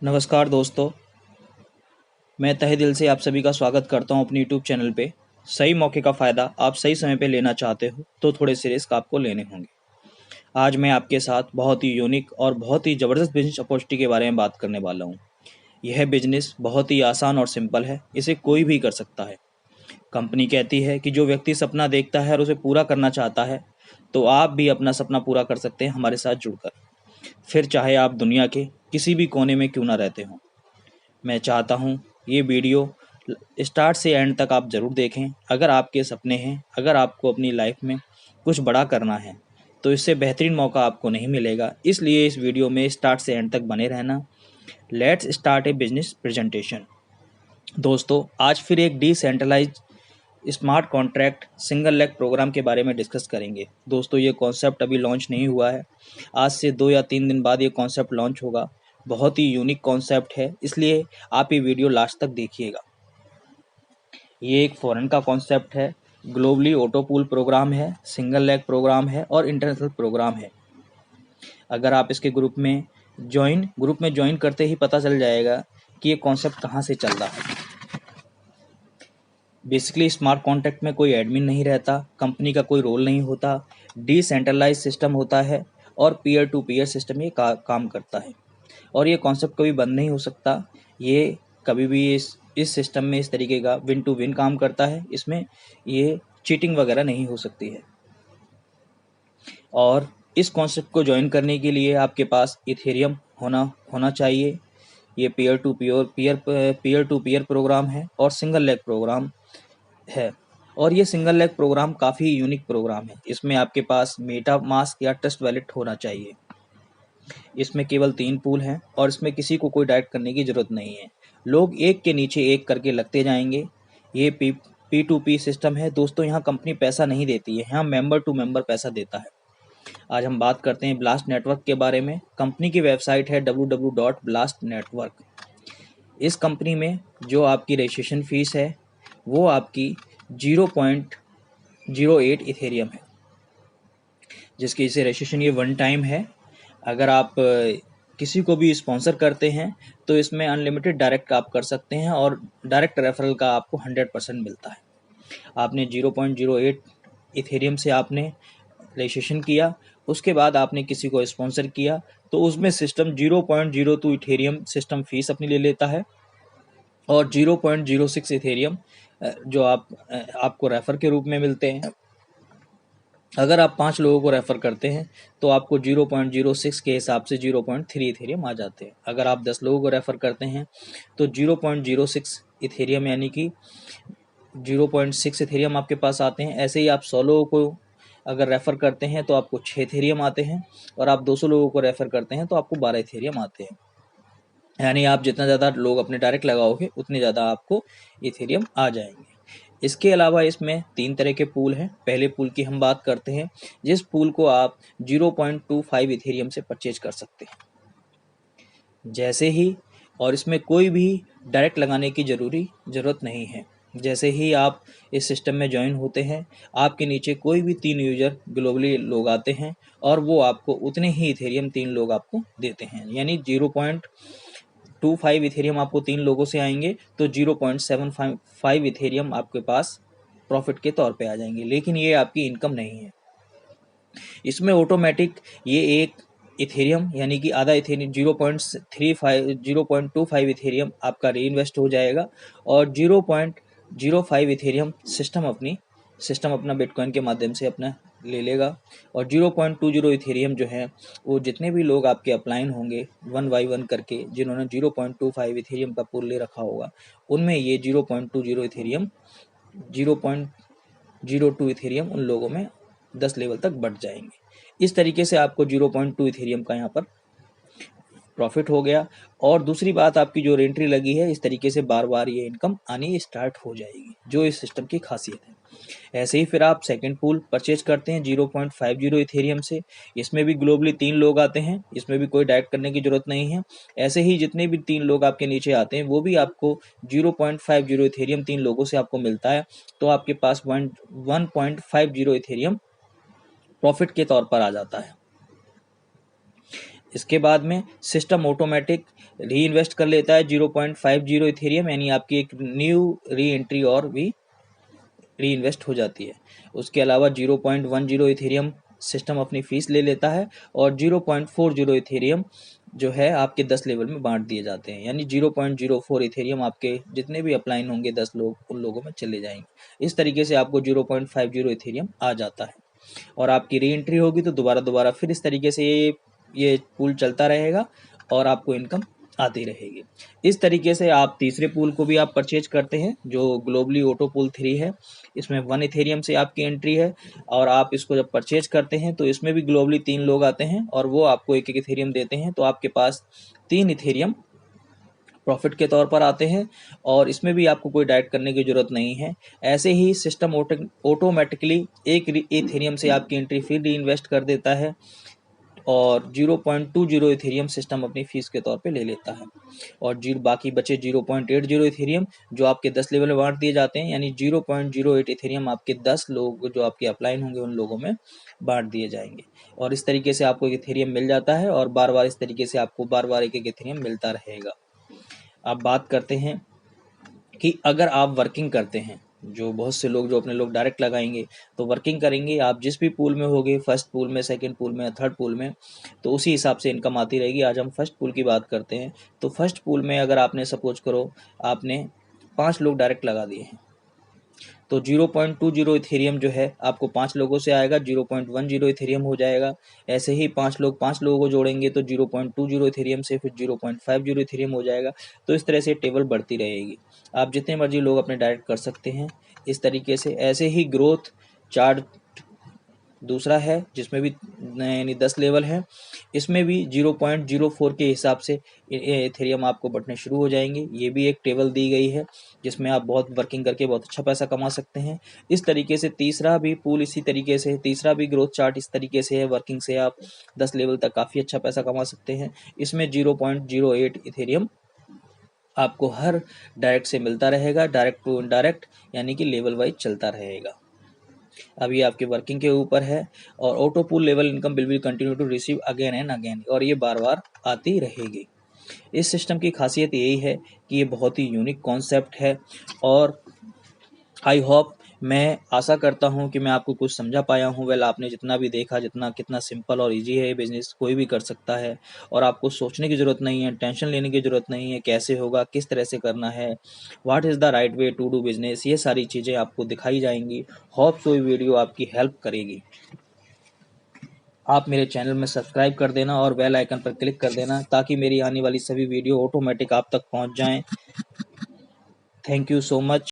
नमस्कार दोस्तों, मैं तहे दिल से आप सभी का स्वागत करता हूं अपनी यूट्यूब चैनल पे। सही मौके का फ़ायदा आप सही समय पे लेना चाहते हो तो थोड़े से रिस्क आपको लेने होंगे। आज मैं आपके साथ बहुत ही यूनिक और बहुत ही ज़बरदस्त बिजनेस अपॉर्चुनिटी के बारे में बात करने वाला हूं। यह बिजनेस बहुत ही आसान और सिंपल है, इसे कोई भी कर सकता है। कंपनी कहती है कि जो व्यक्ति सपना देखता है और उसे पूरा करना चाहता है, तो आप भी अपना सपना पूरा कर सकते हैं हमारे साथ जुड़कर। फिर चाहे आप दुनिया के किसी भी कोने में क्यों ना रहते हों। मैं चाहता हूँ ये वीडियो स्टार्ट से एंड तक आप ज़रूर देखें। अगर आपके सपने हैं, अगर आपको अपनी लाइफ में कुछ बड़ा करना है, तो इससे बेहतरीन मौका आपको नहीं मिलेगा। इसलिए इस वीडियो में स्टार्ट से एंड तक बने रहना। Let's start a business presentation. दोस्तों, आज फिर एक decentralized smart contract single leg program के बारे में डिस्कस करेंगे। दोस्तों, ये कॉन्सेप्ट अभी लॉन्च नहीं हुआ है। आज से 2 या 3 दिन बाद ये कॉन्सेप्ट लॉन्च होगा। बहुत ही यूनिक कॉन्सेप्ट है, इसलिए आप ये वीडियो लास्ट तक देखिएगा। ये एक फॉरेन का कॉन्सेप्ट है, ग्लोबली ऑटो पूल प्रोग्राम है, सिंगल लेग प्रोग्राम है और इंटरनेशनल प्रोग्राम है। अगर आप इसके ग्रुप में ज्वाइन करते ही पता चल जाएगा कि ये कॉन्सेप्ट कहाँ से चल रहा है। बेसिकली स्मार्ट कॉन्ट्रैक्ट में कोई एडमिन नहीं रहता, कंपनी का कोई रोल नहीं होता, डिसेंट्रलाइज सिस्टम होता है और पीयर टू पीयर सिस्टम ये काम करता है। और ये कॉन्सेप्ट कभी बंद नहीं हो सकता। ये कभी भी इस सिस्टम में इस तरीके का विन टू विन काम करता है। इसमें ये चीटिंग वगैरह नहीं हो सकती है। और इस कॉन्सेप्ट को ज्वाइन करने के लिए आपके पास इथेरियम होना चाहिए। ये पीयर टू पीयर प्रोग्राम है और सिंगल लेग प्रोग्राम है। और ये सिंगल लेग प्रोग्राम काफ़ी यूनिक प्रोग्राम है। इसमें आपके पास मेटा मास्क या ट्रस्ट वैलेट होना चाहिए। इसमें केवल 3 पूल हैं और इसमें किसी को कोई डायरेक्ट करने की ज़रूरत नहीं है। लोग एक के नीचे एक करके लगते जाएंगे। ये P2P सिस्टम है दोस्तों। यहाँ कंपनी पैसा नहीं देती है, यहाँ मेंबर टू मेंबर पैसा देता है। आज हम बात करते हैं ब्लास्ट नेटवर्क के बारे में। कंपनी की वेबसाइट है www.blastnetwork। इस कंपनी में जो आपकी रजिस्ट्रेशन फीस है वो आपकी 0.08 इथेरियम है, जिसकी इसे रजिस्ट्रेशन ये वन टाइम है। अगर आप किसी को भी स्पॉन्सर करते हैं तो इसमें अनलिमिटेड डायरेक्ट आप कर सकते हैं और डायरेक्ट रेफरल का आपको 100% मिलता है। आपने 0.08 इथेरियम से आपने रजिस्ट्रेशन किया, उसके बाद आपने किसी को स्पॉन्सर किया, तो उसमें सिस्टम 0.02 इथेरियम सिस्टम फीस अपनी ले लेता है और 0.06 इथेरियम जो आपको रेफर के रूप में मिलते हैं। अगर आप 5 लोगों को रेफ़र करते हैं तो आपको 0.06 के हिसाब से 0.3 इथेरियम आ जाते हैं। अगर आप 10 लोगों को रेफ़र करते हैं तो 0.06 इथेरियम यानी कि 0.6 इथेरियम आपके पास आते हैं। ऐसे ही आप 100 लोगों को अगर रेफ़र करते हैं तो आपको 6 इथेरियम आते हैं और आप 200 लोगों को रेफ़र करते हैं तो आपको 12 इथेरियम आते हैं। यानी आप जितना ज़्यादा लोग अपने डायरेक्ट लगाओगे उतने ज़्यादा आपको इथेरियम आ जाएंगे। इसके अलावा इसमें 3 तरह के पूल हैं। पहले पूल की हम बात करते हैं, जिस पूल को आप 0.25 इथेरियम से परचेज कर सकते हैं। जैसे ही और इसमें कोई भी डायरेक्ट लगाने की ज़रूरत नहीं है। जैसे ही आप इस सिस्टम में ज्वाइन होते हैं, आपके नीचे कोई भी 3 यूज़र ग्लोबली लोग आते हैं और वो आपको उतने ही इथेरियम 3 लोग आपको देते हैं। यानी 0.25 इथेरियम आपको 3 लोगों से आएंगे तो 0.75 इथेरियम आपके पास प्रॉफिट के तौर पे आ जाएंगे, लेकिन ये आपकी इनकम नहीं है। इसमें ऑटोमेटिक ये एक इथेरियम यानी कि आधा इथेरियम 0.25 इथेरियम आपका री इन्वेस्ट हो जाएगा और 0.05 इथेरियम सिस्टम अपना बिटकॉइन के माध्यम से अपना ले लेगा। और 0.20 इथेरियम जो है वो जितने भी लोग आपके अपलाइन होंगे 1 बाई 1 करके, जिन्होंने 0.25 इथेरियम का पूल ले रखा होगा, उनमें ये 0.20 इथेरियम 0.02 इथेरियम उन लोगों में 10 लेवल तक बढ़ जाएंगे। इस तरीके से आपको 0.2 इथेरियम का यहाँ पर प्रॉफिट हो गया। और दूसरी बात, आपकी जो एंट्री लगी है, इस तरीके से बार बार ये इनकम आनी स्टार्ट हो जाएगी, जो इस सिस्टम की खासियत है। ऐसे ही फिर आप सेकंड पूल परचेज करते हैं 0.50 इथेरियम से। इसमें भी ग्लोबली 3 लोग आते हैं, इसमें भी कोई डायरेक्ट करने की जरूरत नहीं है। ऐसे ही जितने भी 3 लोग आपके नीचे आते हैं वो भी आपको 0.50 इथेरियम 3 लोगों से आपको मिलता है, तो आपके पास 1.50 इथेरियम प्रॉफिट के तौर पर आ जाता है। इसके बाद में सिस्टम ऑटोमेटिक री इन्वेस्ट कर लेता है 0.50 इथेरियम, यानी आपकी एक न्यू री एंट्री और भी री इन्वेस्ट हो जाती है। उसके अलावा 0.10 इथेरियम सिस्टम अपनी फीस ले लेता है और 0.40 इथेरियम जो है आपके 10 लेवल में बांट दिए जाते हैं, यानी 0.04 इथेरियम आपके जितने भी अपलाइन होंगे 10 लोग उन लोगों में चले जाएंगे। इस तरीके से आपको 0.50 इथेरियम आ जाता है और आपकी री एंट्री होगी तो दोबारा फिर इस तरीके से ये पूल चलता रहेगा और आपको इनकम आती रहेगी। इस तरीके से आप तीसरे पूल को भी आप परचेज करते हैं जो ग्लोबली ऑटो पूल 3 है। इसमें 1 इथेरियम से आपकी एंट्री है और आप इसको जब परचेज करते हैं तो इसमें भी ग्लोबली 3 लोग आते हैं और वो आपको एक इथेरियम देते हैं, तो आपके पास 3 इथेरियम प्रॉफिट के तौर पर आते हैं और इसमें भी आपको कोई डाइट करने की ज़रूरत नहीं है। ऐसे ही सिस्टम ऑटोमेटिकली एक इथेरियम से आपकी एंट्री फिर री इन्वेस्ट कर देता है और 0.20 इथेरियम सिस्टम अपनी फीस के तौर पे ले लेता है और बाकी बचे 0.80 इथेरियम जो आपके 10 लेवल में बांट दिए जाते हैं, यानी 0.08 इथेरियम आपके 10 लोग जो आपके अपलाइन होंगे उन लोगों में बांट दिए जाएंगे और इस तरीके से आपको एक इथेरियम मिल जाता है और बार बार इस तरीके से आपको बार बार एक इथेरियम मिलता रहेगा। अब बात करते हैं कि अगर आप वर्किंग करते हैं, जो बहुत से लोग जो अपने लोग डायरेक्ट लगाएंगे तो वर्किंग करेंगे, आप जिस भी पूल में होगे, फर्स्ट पूल में, सेकंड पूल में, थर्ड पूल में, तो उसी हिसाब से इनकम आती रहेगी। आज हम फर्स्ट पूल की बात करते हैं। तो फर्स्ट पूल में अगर आपने सपोज करो आपने 5 लोग डायरेक्ट लगा दिए हैं तो 0.20 इथेरियम जो है आपको 5 लोगों से आएगा, 0.10 इथेरियम हो जाएगा। ऐसे ही 5 लोगों को जोड़ेंगे तो 0.20 इथेरियम से फिर 0.50 इथेरियम हो जाएगा। तो इस तरह से टेबल बढ़ती रहेगी। आप जितने मर्जी लोग अपने डायरेक्ट कर सकते हैं इस तरीके से। ऐसे ही ग्रोथ चार्ट दूसरा है जिसमें भी यानी 10 लेवल है, इसमें भी 0.04 के हिसाब से इथेरियम आपको बटने शुरू हो जाएंगे। ये भी एक टेबल दी गई है जिसमें आप बहुत वर्किंग करके बहुत अच्छा पैसा कमा सकते हैं। इस तरीके से तीसरा भी पूल इसी तरीके से, तीसरा भी ग्रोथ चार्ट इस तरीके से है। वर्किंग से आप 10 लेवल तक काफ़ी अच्छा पैसा कमा सकते हैं। इसमें 0.08 इथेरियम आपको हर डायरेक्ट से मिलता रहेगा, डायरेक्ट टू इनडायरेक्ट, यानी कि लेवल वाइज चलता रहेगा। अभी आपके वर्किंग के ऊपर है और auto pool level income will continue to receive again and again, और ये बार बार आती रहेगी। इस सिस्टम की खासियत यही है कि ये बहुत ही यूनिक कॉन्सेप्ट है और आई होप, मैं आशा करता हूँ कि मैं आपको कुछ समझा पाया हूँ। वेल, आपने जितना भी देखा, कितना सिंपल और इजी है ये बिज़नेस, कोई भी कर सकता है और आपको सोचने की ज़रूरत नहीं है, टेंशन लेने की ज़रूरत नहीं है कैसे होगा, किस तरह से करना है, what is the right way to do business, ये सारी चीज़ें आपको दिखाई जाएंगी। होप सो ये वीडियो आपकी हेल्प करेगी। आप मेरे चैनल में सब्सक्राइब कर देना और बेल आइकन पर क्लिक कर देना ताकि मेरी आने वाली सभी वीडियो ऑटोमेटिक आप तक पहुँच जाएँ। Thank you so much.